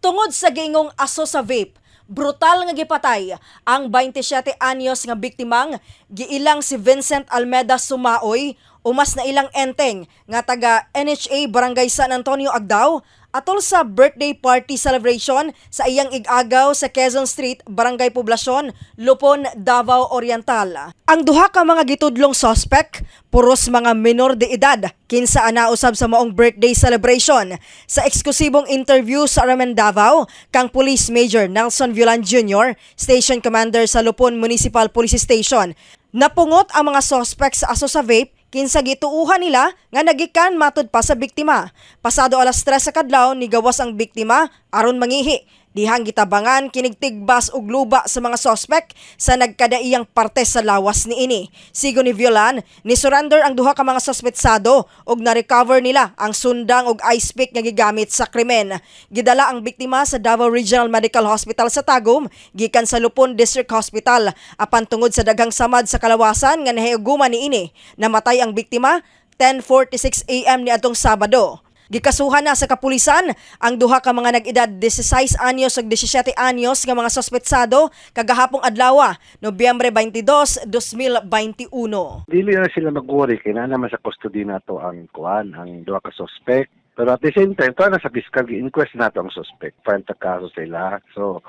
Tungod sa giingong aso sa vape, brutal nga gipatay ang 27 anyos nga biktimang giilang si Vincent Almeda Sumaoy umas na ilang enteng nga taga NHA Barangay San Antonio Agdao atol sa birthday party celebration sa iyang igagaw sa Quezon Street, Barangay Poblacion, Lupon, Davao Oriental. Ang duha ka mga gitudlong suspect, puros mga minor de edad, kinsa anausab sa maong birthday celebration. Sa eksklusibong interview sa Aramen Davao, kang Police Major Nelson Violan Jr., Station Commander sa Lupon Municipal Police Station, napungot ang mga suspect sa aso sa vape kinsa gituuhan nila nga nagikan matud pa sa biktima. Pasado alas 3 sa kadlaw ni gawas ang biktima aron mangihi. Dihang gitabangan kinigtigbas og luba sa mga suspect sa nagkadaiyang parte sa lawas niini. Sigo ni Violan, ni surrender ang duha ka mga suspetsado ug na-recover nila ang sundang ug ice pick nga gigamit sa krimen. Gidala ang biktima sa Davao Regional Medical Hospital sa Tagum gikan sa Lupon District Hospital apan tungod sa daghang samad sa kalawasan nga nahiuguman niini. Namatay ang biktima 10:46 AM niadtong Sabado. Gikasuhan na sa kapulisan ang duha ka mga nag-edad 16 anyos ug 17 anyos nga mga suspetsado kagahapong adlaw, Nobyembre 22, 2021. Dili na sila mag-worry kay na naman sa custody nato ang duha ka suspect. Pero at the same time, to na sa fiscal inquest nato ang suspect. File ta kaso sa ila. So,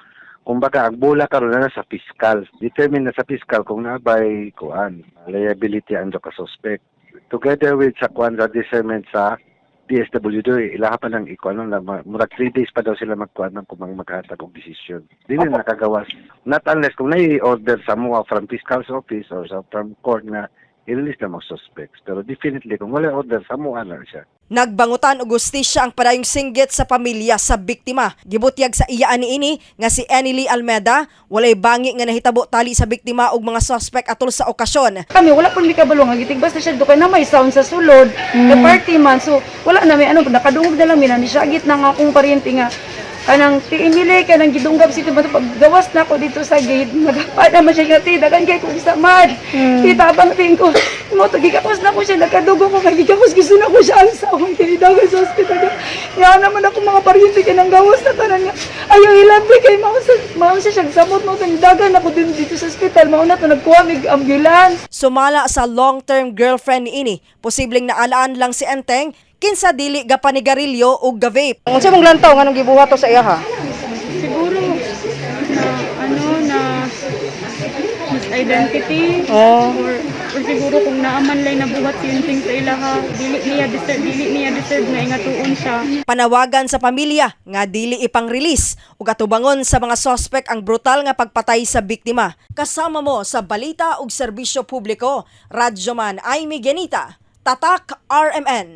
kumbaga ang bula karon na sa fiscal. Determine na sa fiscal kung nabay liability ang duha ka suspect. Together with sa discernment sa DSWD, ilaha pa ng murag 3 days pa daw sila magkuhan ng kumang maghatag og desisyon. Dili na nakagawas. Not unless kung nai-order sa mga from fiscal's office or from court na i-release na mga suspects. Pero definitely, kung wala order, sa mga na siya. Nagbangutan og gustisya ang padayong singgit sa pamilya sa biktima. Gibutyag sa iya niini nga si Enely Almeda, walay bangi nga nahitabo tali sa biktima ug mga suspect atol sa okasyon. Kami wala pun gikabalo nga gitigbas na siya do kay na may sound sa sulod, the party man. So wala na may nakadungog na lang ni siya git na nga akong paryente nga kanang tiimili kanang gidunggab si tumato paggawas na ako dito sa gate nagapa naman siya nga dagan kay ko isa mad itabang ting ko mo to gigapos na ko siya nakadugo ko kay gigapos gisto na ko siya ang sawang kay dagan sa ospital ya naman ako mga paryente kay nang gawas na tanan nga ayaw ilabi kay mao siya samot mo tang dagan ako din dito sa ospital mao na to nagkuha mig ambulance. Sumala sa long-term girlfriend niini, posibleng naalaan lang si Enteng kinsa dili gapanigarilyo ug ga-vape. Unsa mong lantaw nganong gibuhat to sa iya ha? Siguro na identity or siguro kung naaman lay nabuhat yung thing sa ilaha dili niya deserve na ingatuon siya. Panawagan sa pamilya nga dili ipang-release ug atubangon sa mga suspect ang brutal nga pagpatay sa biktima. Kasama mo sa balita ug serbisyo publiko, Radyoman Aimee Genita, Tatak RMN.